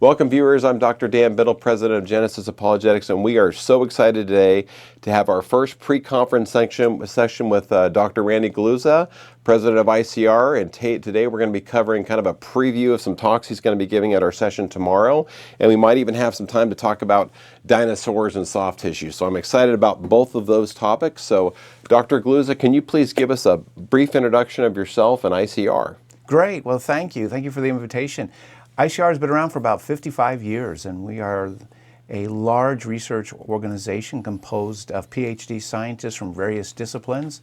Welcome, viewers. I'm Dr. Dan Biddle, president of Genesis Apologetics, and we are so excited today to have our first pre-conference session with Dr. Randy Guliuzza, president of ICR, and today we're going to be covering kind of a preview of some talks he's going to be giving at our session tomorrow, and we might even have some time to talk about dinosaurs and soft tissue. So I'm excited about both of those topics. So Dr. Guliuzza, can you please give us a brief introduction of yourself and ICR? Great. Well, thank you. Thank you for the invitation. ICR has been around for about 55 years, and we are a large research organization composed of PhD scientists from various disciplines,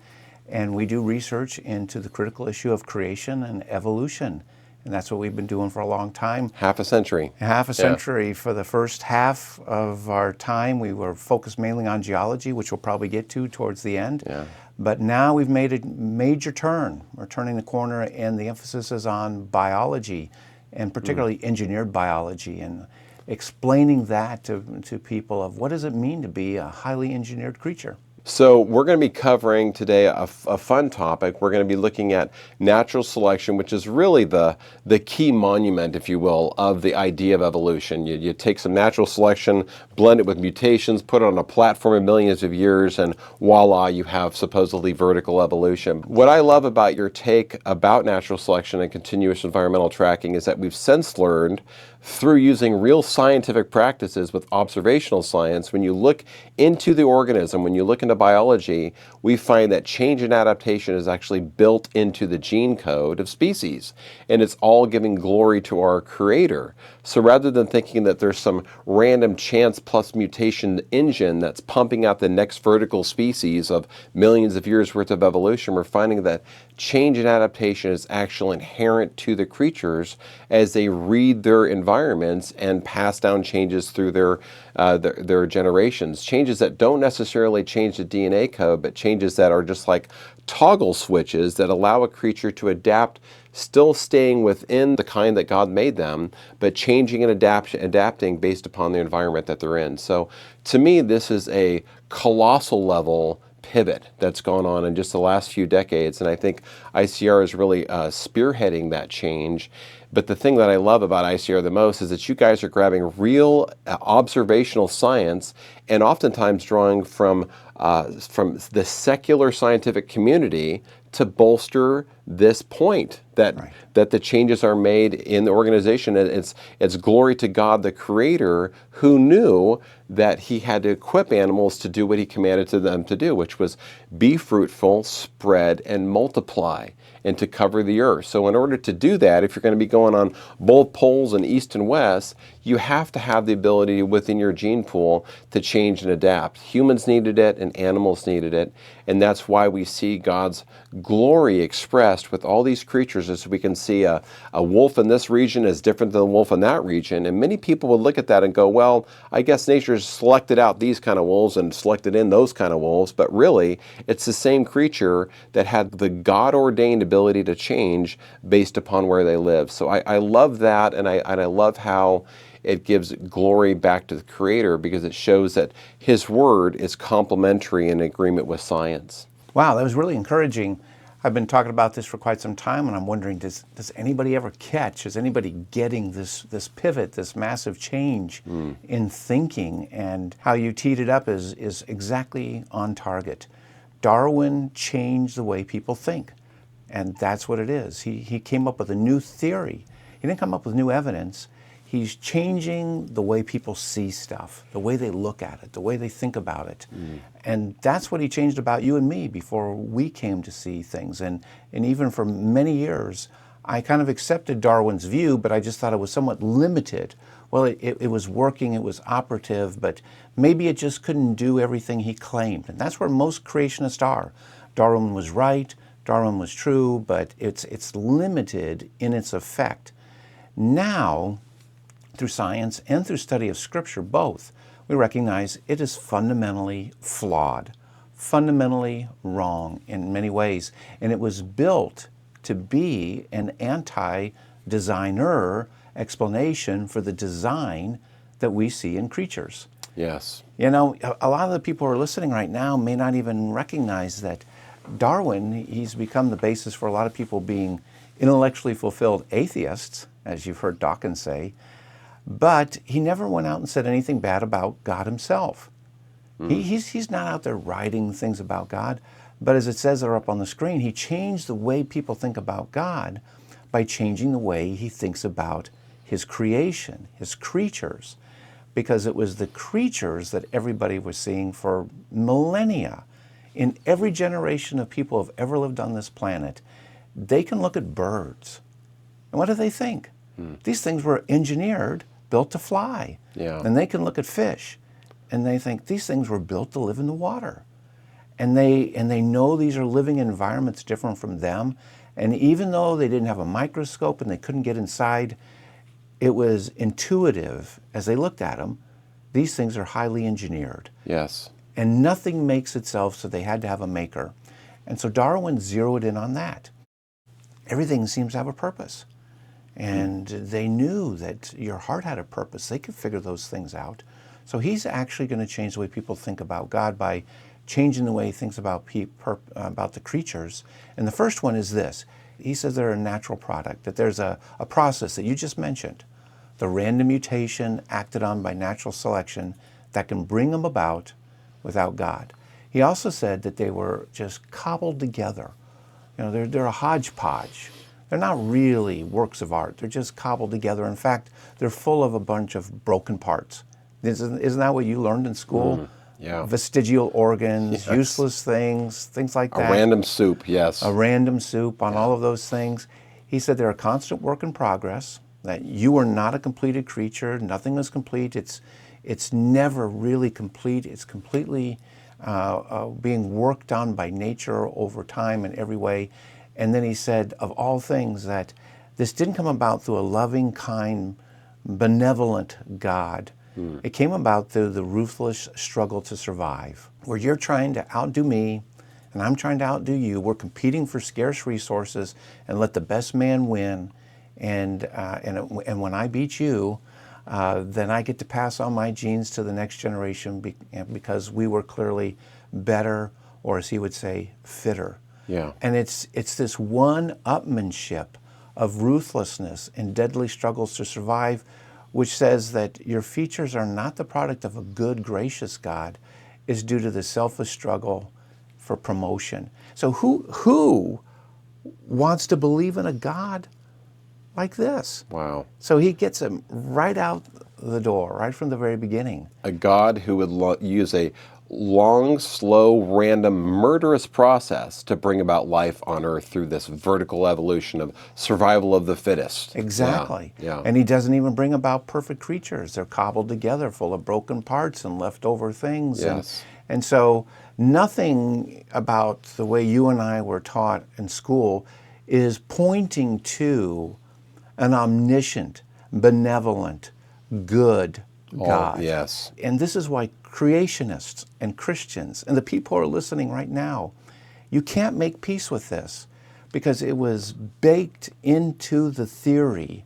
and we do research into the critical issue of creation and evolution. And that's what we've been doing for a long time. Half a century. Half a century. Yeah. For the first half of our time, we were focused mainly on geology, which we'll probably get to towards the end. Yeah. But now we've made a major turn. We're turning the corner, and the emphasis is on biology, and particularly engineered biology, and explaining that to people of what does it mean to be a highly engineered creature. So we're going to be covering today a fun topic. We're going to be looking at natural selection, which is really the key monument, if you will, of the idea of evolution. You take some natural selection, blend it with mutations, put it on a platform of millions of years, and voila, you have supposedly vertical evolution. What I love about your take about natural selection and continuous environmental tracking is that we've since learned through using real scientific practices with observational science, when you look into the organism, when you look into biology, we find that change and adaptation is actually built into the gene code of species, and it's all giving glory to our creator. So rather than thinking that there's some random chance plus mutation engine that's pumping out the next vertical species of millions of years worth of evolution, we're finding that change and adaptation is actually inherent to the creatures as they read their environments and pass down changes through their generations. Changes that don't necessarily change the DNA code, but changes that are just like toggle switches that allow a creature to adapt, still staying within the kind that God made them, but changing and adapting based upon the environment that they're in. So to me, this is a colossal level pivot that's gone on in just the last few decades, and I think ICR is really spearheading that change. But the thing that I love about ICR the most is that you guys are grabbing real observational science and oftentimes drawing from the secular scientific community to bolster this point that Right. that the changes are made in the organization. It's glory to God, the Creator, who knew that He had to equip animals to do what He commanded to them to do, which was be fruitful, spread, and multiply, and to cover the earth. So in order to do that, if you're going to be going on both poles and east and west, you have to have the ability within your gene pool to change and adapt. Humans needed it and animals needed it, and that's why we see God's glory expressed with all these creatures, as we can see a wolf in this region is different than a wolf in that region. And many people would look at that and go, well, I guess nature's selected out these kind of wolves and selected in those kind of wolves, but really it's the same creature that had the God-ordained ability to change based upon where they live. So I love that, and I love how it gives glory back to the Creator, because it shows that His Word is complementary in agreement with science. Wow, that was really encouraging. I've been talking about this for quite some time, and I'm wondering, does anybody ever catch, is anybody getting this pivot, this massive change in thinking? And how you teed it up is exactly on target. Darwin changed the way people think, and that's what it is. He came up with a new theory. He didn't come up with new evidence. He's changing the way people see stuff, the way they look at it, the way they think about it. And that's what he changed about you and me before we came to see things. And even for many years, I kind of accepted Darwin's view, but I just thought it was somewhat limited. Well, it was working, it was operative, but maybe it just couldn't do everything he claimed. And that's where most creationists are. Darwin was right, Darwin was true, but it's limited in its effect. Now, through science and through study of Scripture, both, we recognize it is fundamentally flawed, fundamentally wrong in many ways. And it was built to be an anti-designer explanation for the design that we see in creatures. Yes. You know, a lot of the people who are listening right now may not even recognize that Darwin, he's become the basis for a lot of people being intellectually fulfilled atheists, as you've heard Dawkins say. But he never went out and said anything bad about God himself. He's not out there writing things about God, but as it says there up on the screen, he changed the way people think about God by changing the way he thinks about his creation, his creatures, because it was the creatures that everybody was seeing for millennia. In every generation of people who have ever lived on this planet, they can look at birds. And what do they think? These things were engineered, built to fly. Yeah. And they can look at fish, and they think these things were built to live in the water. And they know these are living environments different from them. And even though they didn't have a microscope and they couldn't get inside, it was intuitive as they looked at them. These things are highly engineered. Yes. And nothing makes itself, so they had to have a maker. And so Darwin zeroed in on that. Everything seems to have a purpose. And they knew that your heart had a purpose. They could figure those things out. So he's actually going to change the way people think about God by changing the way he thinks about the creatures. And the first one is this. He says they're a natural product, that there's a process that you just mentioned, the random mutation acted on by natural selection that can bring them about without God. He also said that they were just cobbled together. You know, they're a hodgepodge. They're not really works of art. They're just cobbled together. In fact, they're full of a bunch of broken parts. Isn't that what you learned in school? Yeah. Vestigial organs, Yes. useless things like that. A random soup, yes. A random soup on all of those things. He said they're a constant work in progress, that you are not a completed creature. Nothing is complete. It's never really complete. It's completely being worked on by nature over time in every way. And then he said, of all things, that this didn't come about through a loving, kind, benevolent God. It came about through the ruthless struggle to survive, where you're trying to outdo me and I'm trying to outdo you. We're competing for scarce resources and let the best man win. And when I beat you, then I get to pass on my genes to the next generation because we were clearly better, or as he would say, fitter. Yeah. And it's this one-upmanship of ruthlessness and deadly struggles to survive, which says that your features are not the product of a good, gracious God. It's due to the selfish struggle for promotion. So who wants to believe in a God like this? Wow. So he gets him right out the door, right from the very beginning. A God who would use a long, slow, random, murderous process to bring about life on Earth through this vertical evolution of survival of the fittest. Exactly. Yeah. And he doesn't even bring about perfect creatures. They're cobbled together full of broken parts and leftover things. Yes. And so nothing about the way you and I were taught in school is pointing to an omniscient, benevolent, good God. Oh, yes. And this is why creationists and Christians and the people who are listening right now, you can't make peace with this because it was baked into the theory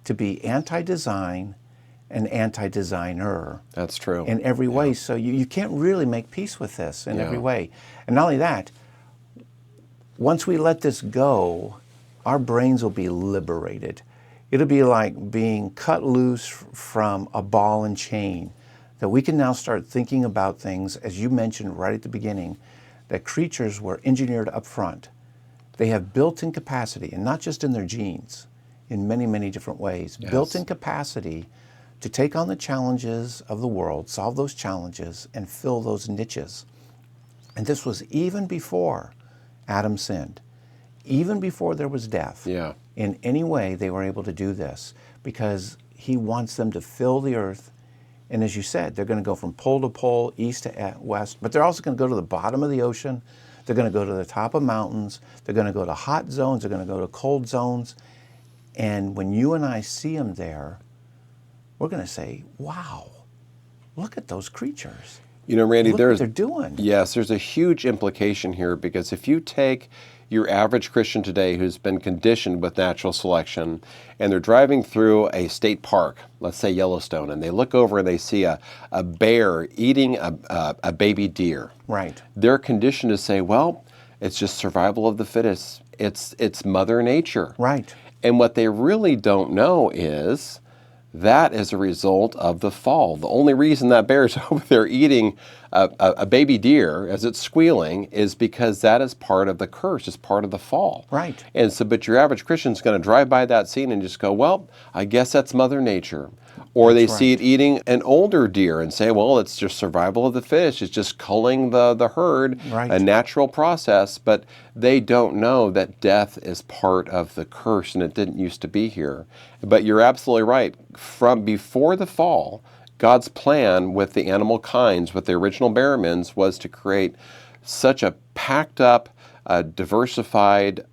to be anti-design and anti-designer. That's true. In every way. So you can't really make peace with this in every way. And not only that, once we let this go, our brains will be liberated. It'll be like being cut loose from a ball and chain, that we can now start thinking about things, as you mentioned right at the beginning, that creatures were engineered up front. They have built-in capacity, and not just in their genes, in many, many different ways, built-in capacity to take on the challenges of the world, solve those challenges, and fill those niches. And this was even before Adam sinned, even before there was death. Yeah. In any way, they were able to do this because he wants them to fill the earth. And as you said, they're going to go from pole to pole, east to west, but they're also going to go to the bottom of the ocean. They're going to go to the top of mountains. They're going to go to hot zones. They're going to go to cold zones. And when you and I see them there, we're going to say, wow, look at those creatures. You know, Randy, Look what they're doing. Yes, there's a huge implication here because if you take your average Christian today who's been conditioned with natural selection and they're driving through a state park, let's say Yellowstone, and they look over and they see a bear eating a baby deer. Right. They're conditioned to say, well, it's just survival of the fittest. It's Mother Nature. Right. And what they really don't know is that is a result of the fall. The only reason that bear is over there eating a baby deer as it's squealing is because that is part of the curse, is part of the fall. Right. And so, but your average Christian is going to drive by that scene and just go, well, I guess that's Mother Nature. Or they see it eating an older deer and say, well, it's just survival of the fish. It's just culling the herd, a natural process. But they don't know that death is part of the curse and it didn't used to be here. But you're absolutely right. From before the fall, God's plan with the animal kinds, with the original Barrowmans, was to create such a packed up, diversified,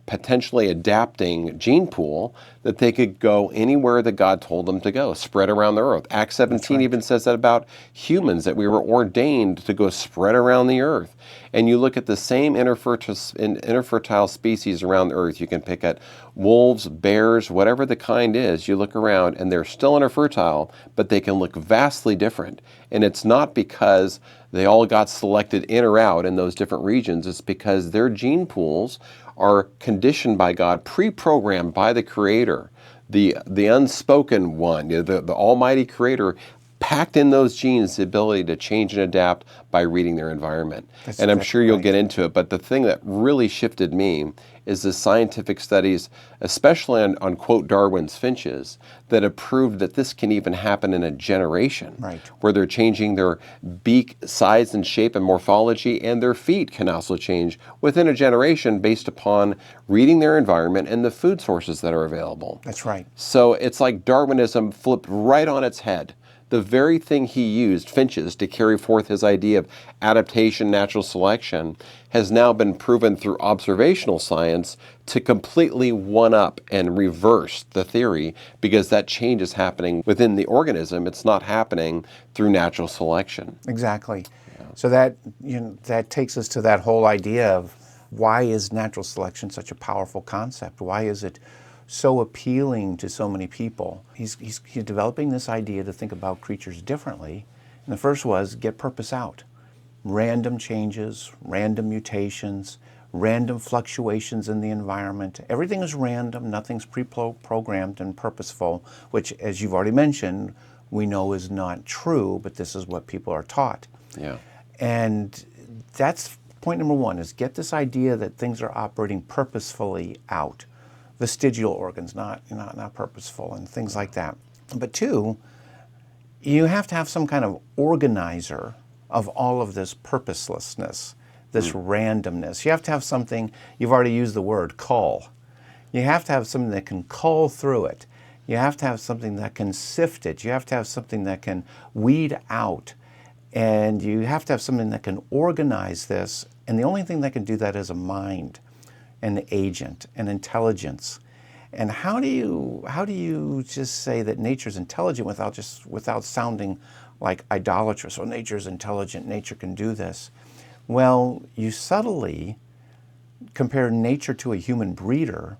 potentially adapting gene pool that they could go anywhere that God told them to go, spread around the earth. Acts 17 even says that about humans, that we were ordained to go spread around the earth. And you look at the same interfertile species around the earth. You can pick at wolves, bears, whatever the kind is. You look around and they're still interfertile, but they can look vastly different. And it's not because they all got selected in or out in those different regions. It's because their gene pools are conditioned by God, pre-programmed by the Creator, the unspoken one, the Almighty Creator, packed in those genes the ability to change and adapt by reading their environment. And I'm sure you'll get into it, but the thing that really shifted me is the scientific studies, especially on quote, Darwin's finches, that have proved that this can even happen in a generation, where they're changing their beak size and shape and morphology, and their feet can also change within a generation based upon reading their environment and the food sources that are available. That's right. So it's like Darwinism flipped right on its head. The very thing he used, finches, to carry forth his idea of adaptation, natural selection, has now been proven through observational science to completely one-up and reverse the theory, because that change is happening within the organism. It's not happening through natural selection. Exactly. So that, that takes us to that whole idea of why is natural selection such a powerful concept? Why is it so appealing to so many people? He's developing this idea to think about creatures differently. And the first was get purpose out. Random changes, random mutations, random fluctuations in the environment. Everything is random, nothing's pre-programmed and purposeful, which, as you've already mentioned, we know is not true, but this is what people are taught. Yeah. And that's point number one, is get this idea that things are operating purposefully out. Vestigial organs, not purposeful, and things like that. But two, you have to have some kind of organizer of all of this purposelessness, this randomness. You have to have something, you've already used the word cull. You have to have something that can cull through it. You have to have something that can sift it. You have to have something that can weed out. And you have to have something that can organize this. And the only thing that can do that is a mind, an agent, an intelligence. And how do you just say that nature's intelligent without sounding like idolatrous? Or nature's intelligent, nature can do this. Well, you subtly compare nature to a human breeder,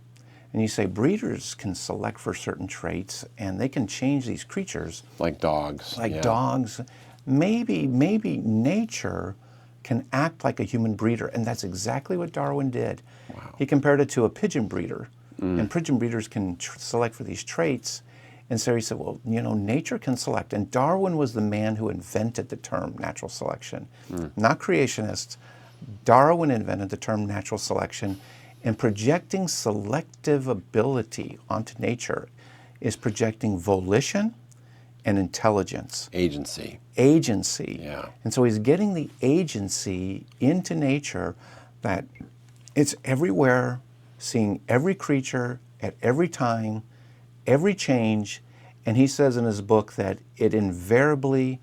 and you say breeders can select for certain traits, and they can change these creatures. Like dogs. Like dogs. Maybe nature can act like a human breeder, and that's exactly what Darwin did. Wow. He compared it to a pigeon breeder, and pigeon breeders can select for these traits, and so he said, well, nature can select, and Darwin was the man who invented the term natural selection. Not creationists. Darwin invented the term natural selection, and projecting selective ability onto nature is projecting volition and intelligence. Agency. Yeah. And so he's getting the agency into nature, that it's everywhere, seeing every creature at every time, every change, and he says in his book that it invariably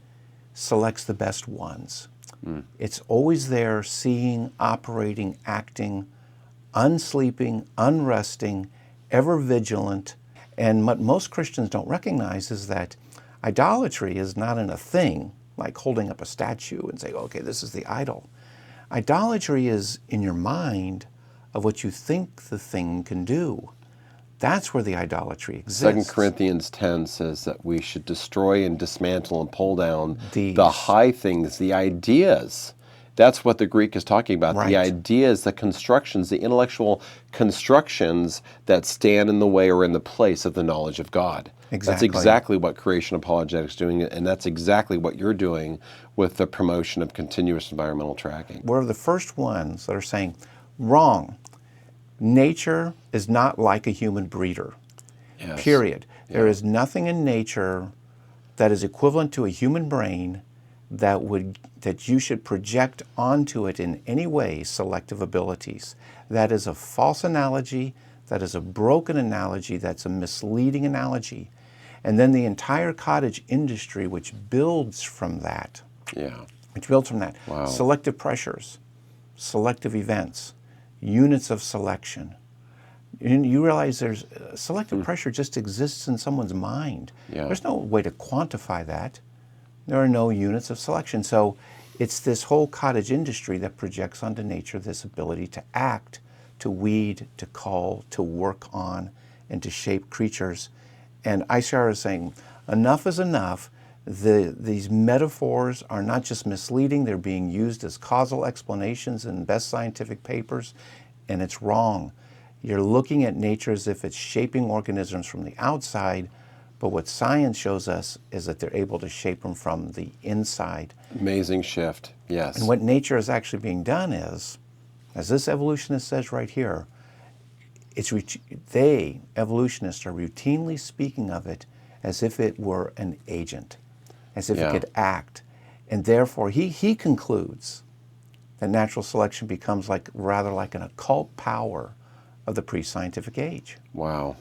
selects the best ones. It's always there, seeing, operating, acting, unsleeping, unresting, ever vigilant. And what most Christians don't recognize is that idolatry is not in a thing, like holding up a statue and saying, okay, this is the idol. Idolatry is in your mind of what you think the thing can do. That's where the idolatry exists. 2 Corinthians 10 says that we should destroy and dismantle and pull down the high things, the ideas, That's what the Greek is talking about. Right. The ideas, the constructions, the intellectual constructions that stand in the way or in the place of the knowledge of God. Exactly. That's exactly what creation apologetics is doing, and that's exactly what you're doing with the promotion of continuous environmental tracking. We're the first ones that are saying, wrong. Nature is not like a human breeder. Yes. Period. There is nothing in nature that is equivalent to a human brain that you should project onto it in any way selective abilities. That is a false analogy. That is a broken analogy. That's a misleading analogy. And then the entire cottage industry, which builds from that. Yeah. Which builds from that. Wow. Selective pressures, selective events, units of selection. You realize there's selective pressure just exists in someone's mind. Yeah. There's no way to quantify that. There are no units of selection. So it's this whole cottage industry that projects onto nature this ability to act, to weed, to cull, to work on, and to shape creatures. And ICR is saying, enough is enough. These metaphors are not just misleading, they're being used as causal explanations in best scientific papers, and it's wrong. You're looking at nature as if it's shaping organisms from the outside, but what science shows us is that they're able to shape them from the inside. Amazing shift, yes. And what nature is actually being done is, as this evolutionist says right here, they, evolutionists, are routinely speaking of it as if it were an agent, as if it could act. And therefore, he concludes that natural selection becomes rather like an occult power of the pre-scientific age. Wow.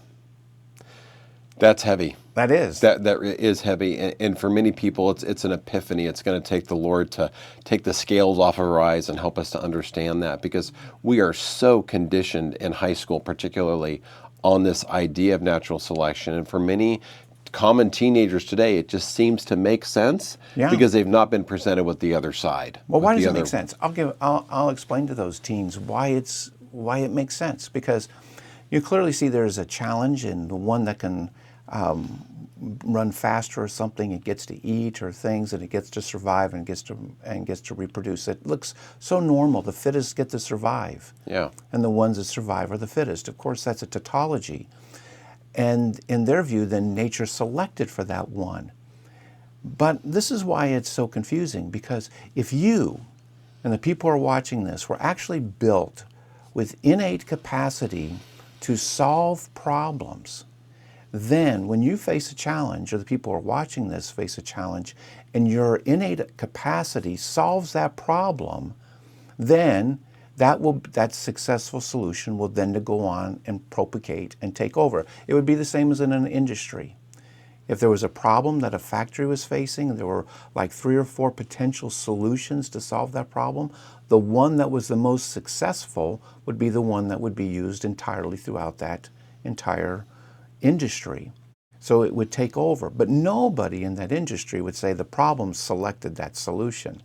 That's heavy. That is. That is heavy, and for many people, it's an epiphany. It's going to take the Lord to take the scales off of our eyes and help us to understand that, because we are so conditioned in high school, particularly, on this idea of natural selection. And for many common teenagers today, it just seems to make sense because they've not been presented with the other side. Well, why does it make sense? I'll explain to those teens why it makes sense, because you clearly see there's a challenge in the one that can run faster or something. It gets to eat or things, and it gets to survive and gets to reproduce. It looks so normal. The fittest get to survive, and the ones that survive are the fittest. Of course, that's a tautology, and in their view, then nature selected for that one. But this is why it's so confusing, because if you and the people who are watching this were actually built with innate capacity to solve problems, then when you face a challenge, or the people who are watching this face a challenge, and your innate capacity solves that problem, then that successful solution will then to go on and propagate and take over. It would be the same as in an industry. If there was a problem that a factory was facing, and there were like 3 or 4 potential solutions to solve that problem, the one that was the most successful would be the one that would be used entirely throughout that entire industry. So it would take over. But nobody in that industry would say the problem selected that solution.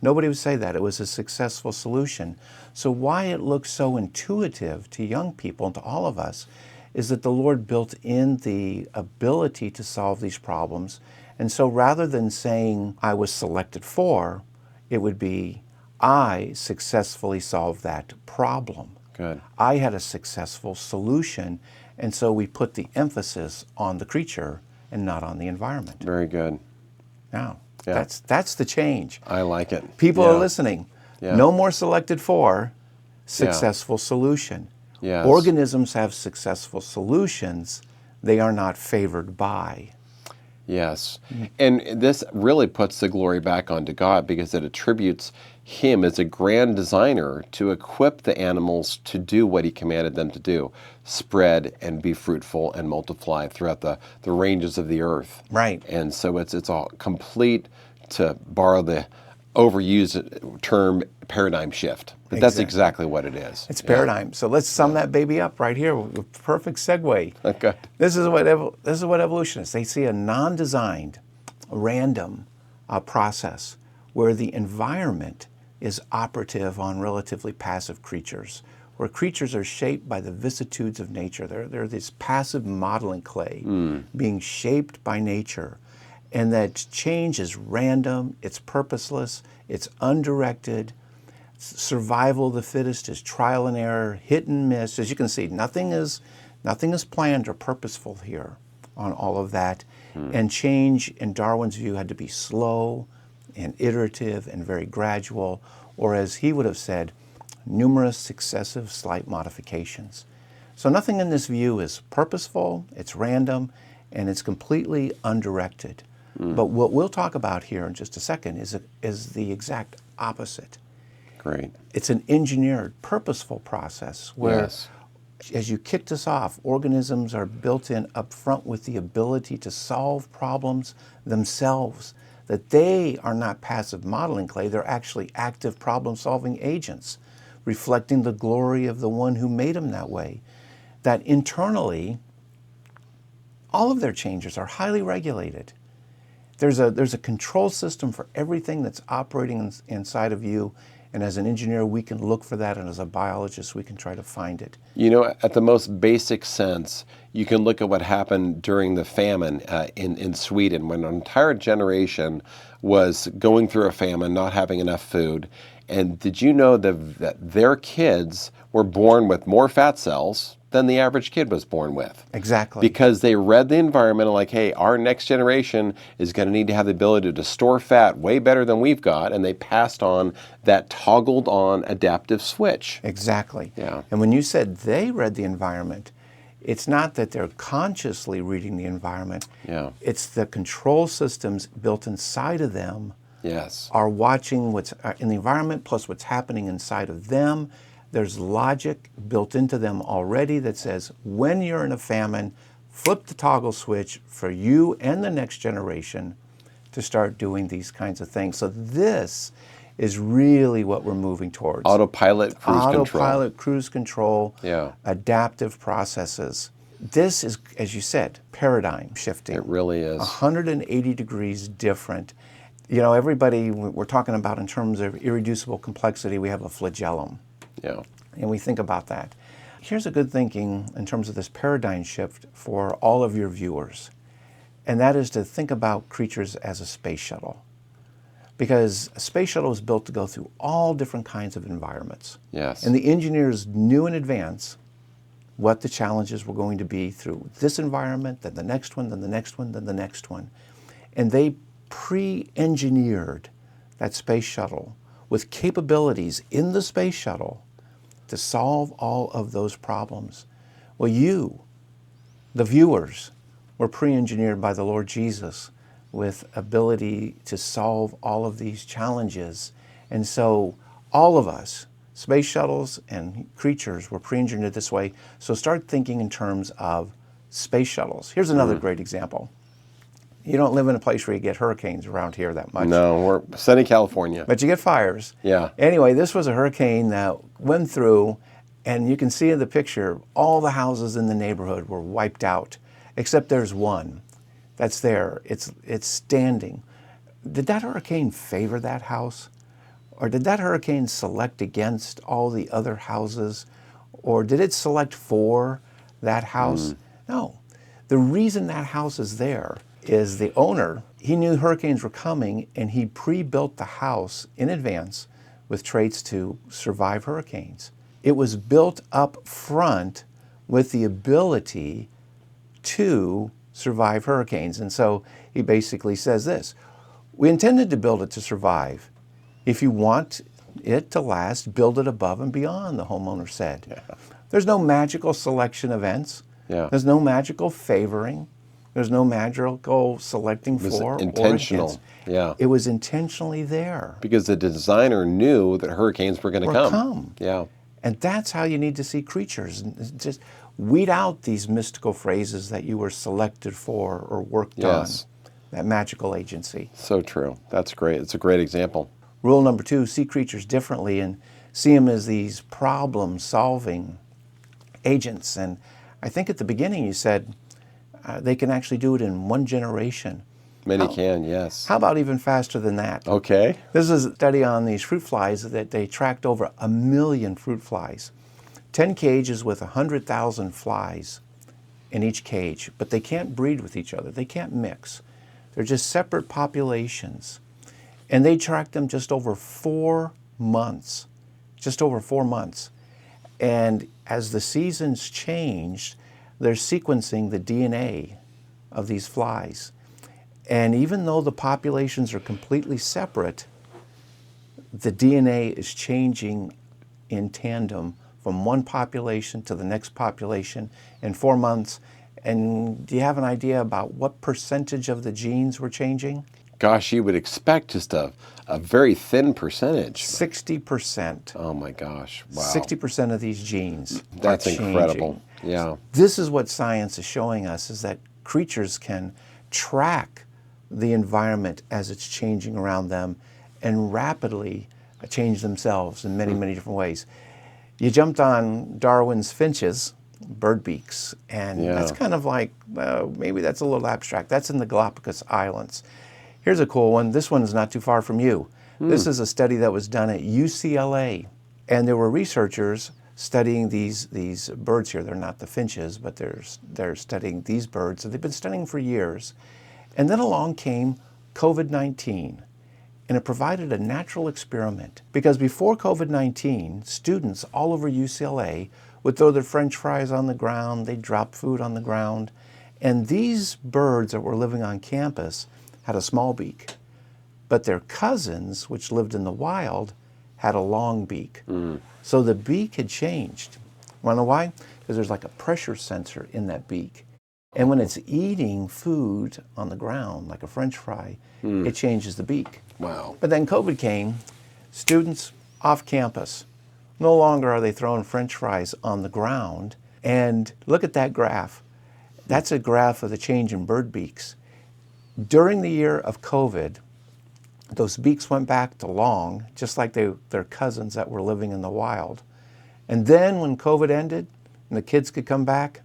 Nobody would say that. It was a successful solution. So why it looks so intuitive to young people and to all of us is that the Lord built in the ability to solve these problems. And so rather than saying, I was selected for, it would be, I successfully solved that problem. Good. I had a successful solution. And so we put the emphasis on the creature and not on the environment. Very good. Now, that's the change. I like it. People are listening. No more selected for, successful solution. Yes. Organisms have successful solutions. They are not favored by. Yes. And this really puts the glory back onto God, because it attributes Him as a grand designer to equip the animals to do what He commanded them to do: spread and be fruitful and multiply throughout the ranges of the earth. Right. And so it's a complete, to borrow the overused term, paradigm shift. But that's exactly what it is. It's paradigm. So let's sum that baby up right here. Perfect segue. Okay. This is what evolutionists, they see a non-designed, random process where the environment is operative on relatively passive creatures, where creatures are shaped by the vicissitudes of nature. They're this passive modeling clay being shaped by nature. And that change is random, it's purposeless, it's undirected, Survival of the fittest is trial and error, hit and miss. As you can see, nothing is planned or purposeful here on all of that. And change, in Darwin's view, had to be slow and iterative and very gradual, or as he would have said, numerous successive slight modifications. So nothing in this view is purposeful, it's random, and it's completely undirected. But what we'll talk about here in just a second is the exact opposite. Great. It's an engineered, purposeful process where, Yes. as you kicked us off, organisms are built in up front with the ability to solve problems themselves, that they are not passive modeling clay, they're actually active problem-solving agents, reflecting the glory of the one who made them that way. That internally, all of their changes are highly regulated. There's a control system for everything that's operating inside of you, and as an engineer, we can look for that, and as a biologist, we can try to find it. You know, at the most basic sense, you can look at what happened during the famine in Sweden, when an entire generation was going through a famine, not having enough food. And did you know that their kids were born with more fat cells than the average kid was born with? Exactly. Because they read the environment and like, hey, our next generation is going to need to have the ability to store fat way better than we've got, and they passed on that toggled on adaptive switch. Exactly. Yeah. And when you said they read the environment, it's not that they're consciously reading the environment. Yeah. It's the control systems built inside of them Yes. are watching what's in the environment plus what's happening inside of them. There's logic built into them already that says, when you're in a famine, flip the toggle switch for you and the next generation to start doing these kinds of things. So this is really what we're moving towards. Autopilot cruise control. Autopilot cruise control, Yeah. adaptive processes. This is, as you said, paradigm shifting. It really is. 180 degrees different. You know, everybody, we're talking about in terms of irreducible complexity, we have a flagellum. Yeah. And we think about that. Here's a good thinking in terms of this paradigm shift for all of your viewers. And that is to think about creatures as a space shuttle. Because a space shuttle is built to go through all different kinds of environments. Yes. And the engineers knew in advance what the challenges were going to be through this environment, then the next one, then the next one, then the next one. And they pre-engineered that space shuttle with capabilities in the space shuttle to solve all of those problems. Well, you, the viewers, were pre-engineered by the Lord Jesus with ability to solve all of these challenges. And so all of us, space shuttles and creatures, were pre-engineered this way. So start thinking in terms of space shuttles. Here's another great example. You don't live in a place where you get hurricanes around here that much. No, we're sunny California. But you get fires. Yeah. Anyway, this was a hurricane that went through, and you can see in the picture, all the houses in the neighborhood were wiped out, except there's one that's there. It's standing. Did that hurricane favor that house? Or did that hurricane select against all the other houses? Or did it select for that house? No. The reason that house is there is the owner, he knew hurricanes were coming, and he pre-built the house in advance with traits to survive hurricanes. It was built up front with the ability to survive hurricanes. And so he basically says this: we intended to build it to survive. If you want it to last, build it above and beyond, the homeowner said. Yeah. There's no magical selection events. Yeah. There's no magical favoring. There's no magical selecting It was for intentional. or against. Yeah. It was intentionally there. Because the designer knew that hurricanes were going to come. Yeah. And that's how you need to see creatures. Just weed out these mystical phrases that you were selected for or worked Yes. on. That magical agency. So true. That's great. It's a great example. Rule number 2, see creatures differently and see them as these problem-solving agents. And I think at the beginning you said they can actually do it in one generation. Many can, yes. How about even faster than that? Okay. This is a study on these fruit flies that they tracked over 1 million fruit flies. 10 cages with 100,000 flies in each cage, but they can't breed with each other. They can't mix. They're just separate populations. And they tracked them just over 4 months. just over 4 months. And as the seasons changed, they're sequencing the DNA of these flies. And even though the populations are completely separate, the DNA is changing in tandem from one population to the next population in 4 months. And do you have an idea about what percentage of the genes were changing? Gosh, you would expect just a very thin percentage. 60%. Oh my gosh, wow. 60% of these genes That's are changing. incredible, yeah. This is what science is showing us, is that creatures can track the environment as it's changing around them and rapidly change themselves in many, many different ways. You jumped on Darwin's finches, bird beaks, and that's kind of like, maybe that's a little abstract. That's in the Galapagos Islands. Here's a cool one. This one is not too far from you. This is a study that was done at UCLA, and there were researchers studying these birds here. They're not the finches, but they're studying these birds that they've been studying for years. And then along came COVID-19, and it provided a natural experiment. Because before COVID-19, students all over UCLA would throw their French fries on the ground, they'd drop food on the ground, and these birds that were living on campus had a small beak. But their cousins, which lived in the wild, had a long beak. So the beak had changed. Want to know why? Because there's like a pressure sensor in that beak. And when it's eating food on the ground, like a French fry, it changes the beak. Wow. But then COVID came, students off campus. No longer are they throwing French fries on the ground. And look at that graph. That's a graph of the change in bird beaks. During the year of COVID, those beaks went back to long, just like their cousins that were living in the wild. And then when COVID ended and the kids could come back,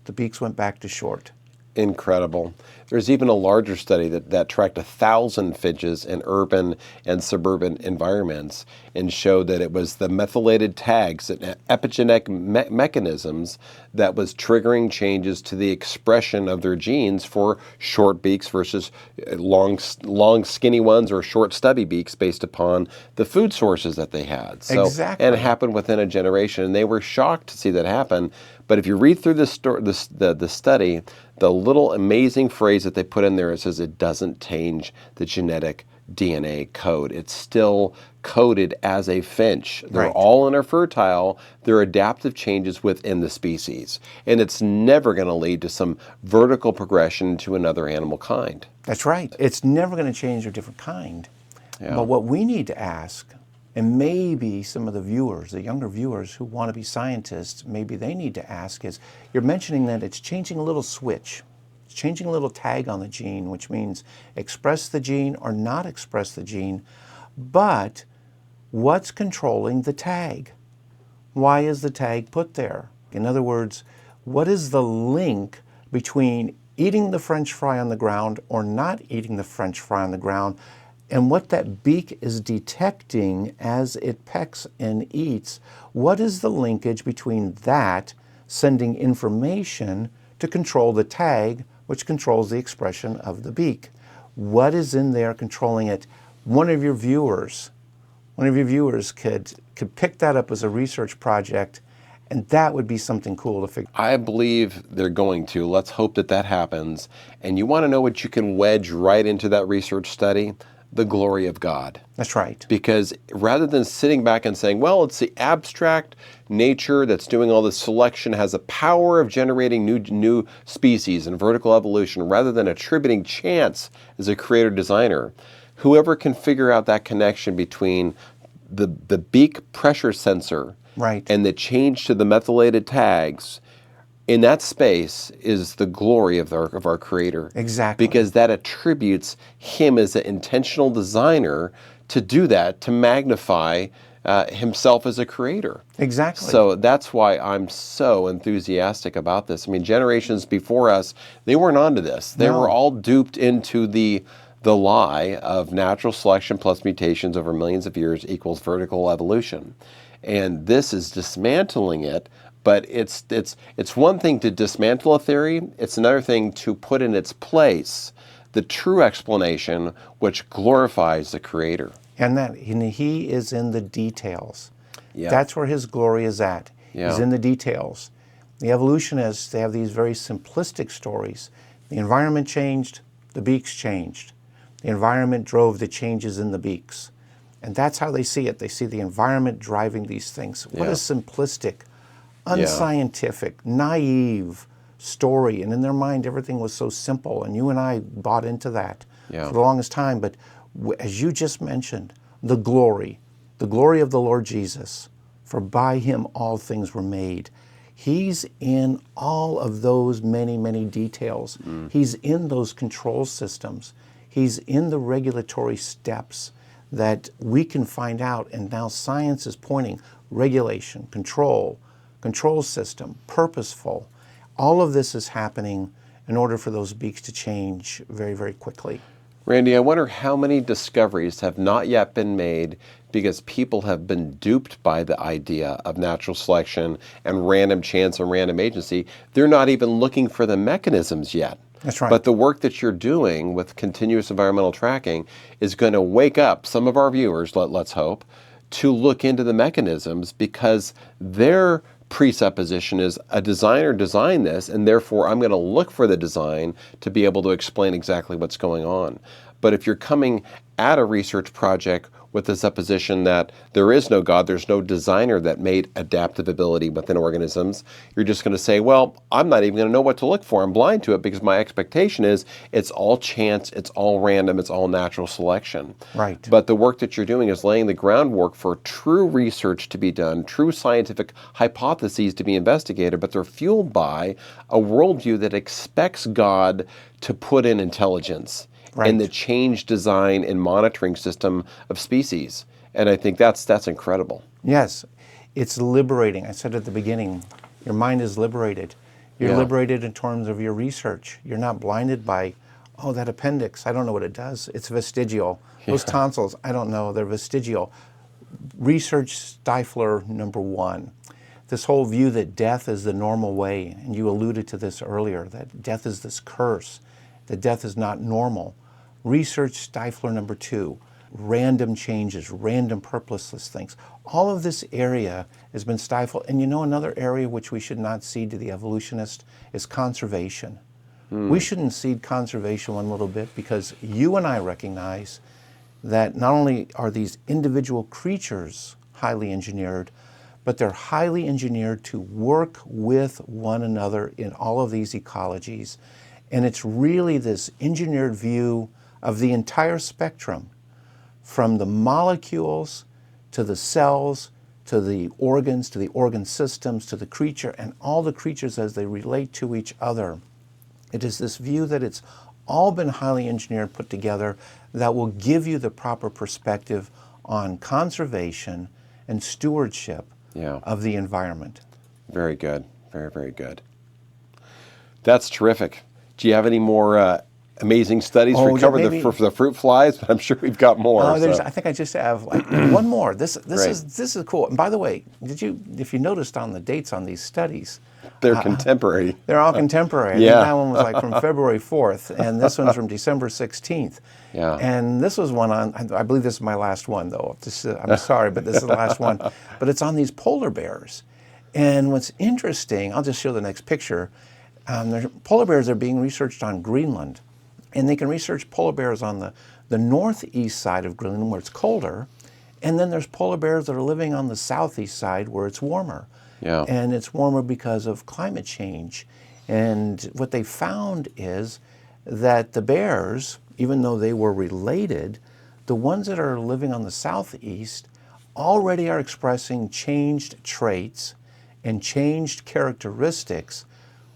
the beaks went back to short. Incredible. There's even a larger study that tracked 1,000 finches in urban and suburban environments and showed that it was the methylated tags and epigenetic mechanisms that was triggering changes to the expression of their genes for short beaks versus long skinny ones or short stubby beaks based upon the food sources that they had. So, exactly. And it happened within a generation, and they were shocked to see that happen. But if you read through the study, the little amazing phrase that they put in there, it says it doesn't change the genetic DNA code. It's still coded as a finch. They're all interfertile. They're adaptive changes within the species. And it's never going to lead to some vertical progression to another animal kind. That's right. It's never going to change a different kind. Yeah. But what we need to ask, and maybe some of the viewers, the younger viewers who want to be scientists, maybe they need to ask is, you're mentioning that it's changing a little switch. It's changing a little tag on the gene, which means express the gene or not express the gene. But what's controlling the tag? Why is the tag put there? In other words, what is the link between eating the French fry on the ground or not eating the French fry on the ground, and what that beak is detecting as it pecks and eats? What is the linkage between that sending information to control the tag, which controls the expression of the beak? What is in there controlling it? One of your viewers could pick that up as a research project, and that would be something cool to figure. I believe they're going to. Let's hope that happens. And you want to know what you can wedge right into that research study? The glory of God. That's right. Because rather than sitting back and saying, well, it's the abstract nature that's doing all this selection, has a power of generating new species and vertical evolution, rather than attributing chance as a creator designer, whoever can figure out that connection between the beak pressure sensor and the change to the methylated tags, in that space is the glory of our Creator. Exactly. Because that attributes Him as an intentional designer to do that, to magnify Himself as a creator. Exactly. So that's why I'm so enthusiastic about this. I mean, generations before us, they weren't onto this. They were all duped into the lie of natural selection plus mutations over millions of years equals vertical evolution. And this is dismantling it. But it's one thing to dismantle a theory. It's another thing to put in its place the true explanation, which glorifies the Creator. And He is in the details. Yeah. That's where his glory is at. Yeah. He's in the details. The evolutionists, they have these very simplistic stories. The environment changed, the beaks changed. The environment drove the changes in the beaks. And that's how they see it. They see the environment driving these things. What a simplistic, unscientific, naive story. And in their mind, everything was so simple. And you and I bought into that for the longest time. But as you just mentioned, the glory of the Lord Jesus, for by him all things were made. He's in all of those many, many details. He's in those control systems. He's in the regulatory steps that we can find out, and now science is pointing regulation, control system, purposeful. All of this is happening in order for those beaks to change very, very quickly. Randy, I wonder how many discoveries have not yet been made because people have been duped by the idea of natural selection and random chance and random agency. They're not even looking for the mechanisms yet. That's right. But the work that you're doing with continuous environmental tracking is going to wake up some of our viewers, let's hope, to look into the mechanisms, because their presupposition is a designer designed this, and therefore I'm going to look for the design to be able to explain exactly what's going on. But if you're coming at a research project with the supposition that there is no God, there's no designer that made adaptive ability within organisms, you're just going to say, well, I'm not even going to know what to look for. I'm blind to it because my expectation is it's all chance, it's all random, it's all natural selection. Right. But the work that you're doing is laying the groundwork for true research to be done, true scientific hypotheses to be investigated, but they're fueled by a worldview that expects God to put in intelligence in the change, design, and monitoring system of species. And I think that's incredible. Yes, it's liberating. I said at the beginning, your mind is liberated. You're liberated in terms of your research. You're not blinded by, oh, that appendix, I don't know what it does. It's vestigial. Those tonsils, I don't know, they're vestigial. Research stifler number one. This whole view that death is the normal way, and you alluded to this earlier, that death is this curse, that death is not normal. Research stifler number two, random changes, random purposeless things. All of this area has been stifled. And you know, another area which we should not cede to the evolutionist is conservation. We shouldn't cede conservation one little bit, because you and I recognize that not only are these individual creatures highly engineered, but they're highly engineered to work with one another in all of these ecologies. And it's really this engineered view of the entire spectrum, from the molecules to the cells, to the organs, to the organ systems, to the creature, and all the creatures as they relate to each other. It is this view that it's all been highly engineered, put together, that will give you the proper perspective on conservation and stewardship of the environment. Very good. Very, very good. That's terrific. Do you have any more amazing studies? We covered the fruit flies, but I'm sure we've got more. I think I just have like one more. This is cool. And by the way, if you noticed on the dates on these studies, they're contemporary. They're all contemporary. I think that one was like from February 4th, and this one's from December 16th. Yeah. And this was one on, I believe this is my last one though. I'm sorry, but this is the last one. But it's on these polar bears. And what's interesting, I'll just show the next picture. Polar bears are being researched on Greenland. And they can research polar bears on the northeast side of Greenland where it's colder. And then there's polar bears that are living on the southeast side where it's warmer. Yeah. And it's warmer because of climate change. And what they found is that the bears, even though they were related, the ones that are living on the southeast already are expressing changed traits and changed characteristics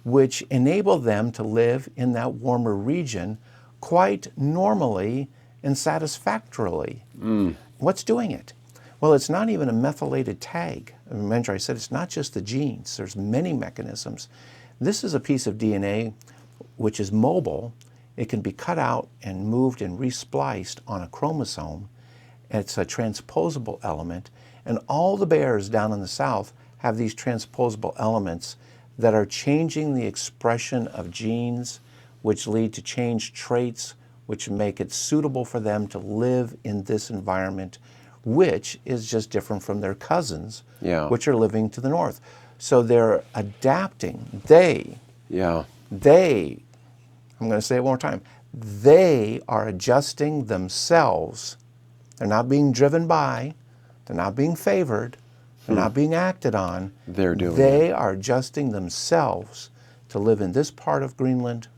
which enable them to live in that warmer region quite normally and satisfactorily. What's doing it? Well, it's not even a methylated tag. Remember, I said it's not just the genes. There's many mechanisms. This is a piece of DNA which is mobile. It can be cut out and moved and respliced on a chromosome. It's a transposable element. And all the bears down in the south have these transposable elements that are changing the expression of genes, which lead to changed traits, which make it suitable for them to live in this environment, which is just different from their cousins, Yeah. which are living to the north. So they're adapting. They, Yeah. I'm going to say it one more time, they are adjusting themselves. They're not being driven by, they're not being favored, they're not being acted on. They're doing They are adjusting themselves to live in this part of Greenland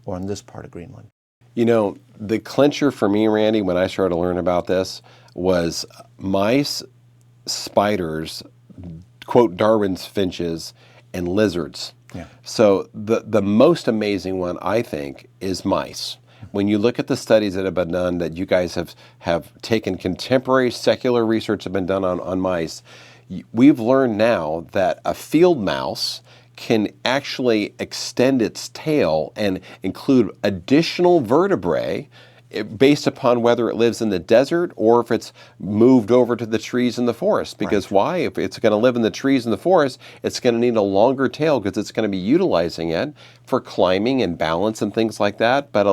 or in this part of Greenland. You know, the clincher for me, Randy, when I started to learn about this was mice, spiders, quote, Darwin's finches, and lizards. Yeah. So the most amazing one, I think, is mice. When you look at the studies that have been done, that you guys have taken contemporary secular research have been done on mice, we've learned now that a field mouse can actually extend its tail and include additional vertebrae based upon whether it lives in the desert or if it's moved over to the trees in the forest. Because why? If it's going to live in the trees in the forest, it's going to need a longer tail because it's going to be utilizing it for climbing and balance and things like that. But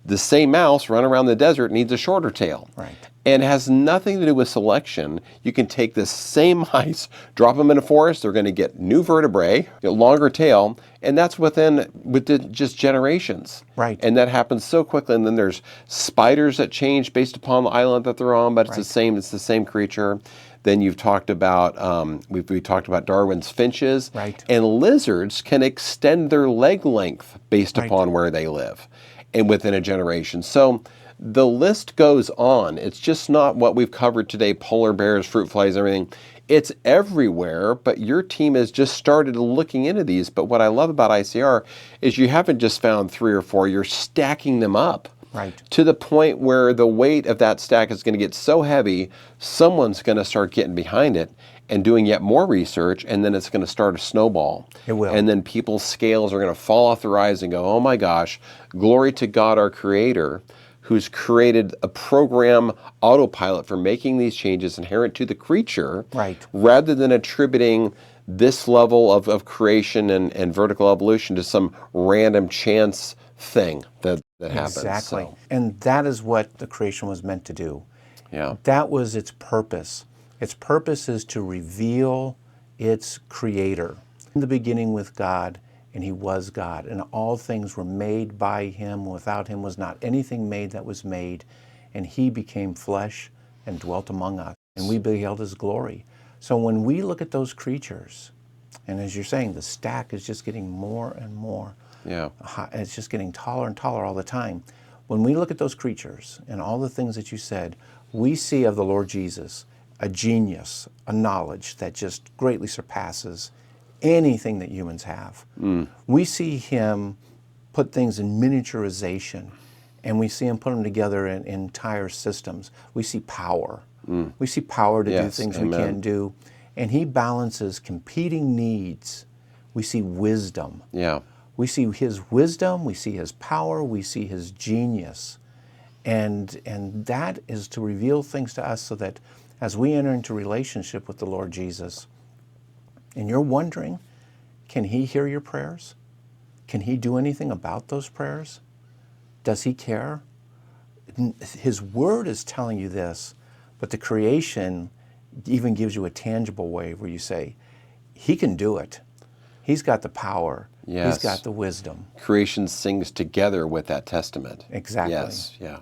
the same mouse run around the desert needs a shorter tail. Right. And it has nothing to do with selection. You can take the same mice, drop them in a forest, they're going to get new vertebrae, a longer tail, and that's within just generations. Right. And that happens so quickly. And then there's spiders that change based upon the island that they're on, but it's the same creature. Then you've talked about, we talked about Darwin's finches. Right. And lizards can extend their leg length based upon where they live and within a generation. So the list goes on. It's just not what we've covered today, polar bears, fruit flies, everything. It's everywhere, but your team has just started looking into these. But what I love about ICR is you haven't just found 3 or 4, you're stacking them up. Right. To the point where the weight of that stack is going to get so heavy, someone's going to start getting behind it and doing yet more research, and then it's going to start a snowball. It will. And then people's scales are going to fall off their eyes and go, oh my gosh, glory to God, our Creator, who's created a program autopilot for making these changes inherent to the creature, rather than attributing this level of creation and vertical evolution to some random chance thing that happens. Exactly. So, and that is what the creation was meant to do. yeah. That was its purpose. Its purpose is to reveal its creator. In the beginning with God, and he was God, and all things were made by him. Without him was not anything made that was made. And he became flesh and dwelt among us, and we beheld his glory. So when we look at those creatures, and as you're saying, the stack is just getting more and more. Yeah. It's just getting taller and taller all the time. When we look at those creatures and all the things that you said, we see of the Lord Jesus a genius, a knowledge that just greatly surpasses anything that humans have. We see him put things in miniaturization, and we see him put them together in entire systems. We see power. We see power to do things we can't do. And he balances competing needs. We see wisdom. Yeah. We see his wisdom, we see his power, we see his genius. And that is to reveal things to us so that as we enter into relationship with the Lord Jesus, and you're wondering, can he hear your prayers? Can he do anything about those prayers? Does he care? His word is telling you this, but the creation even gives you a tangible way where you say, he can do it. He's got the power. Yes. He's got the wisdom. Creation sings together with that testament. Exactly. Yes, yeah.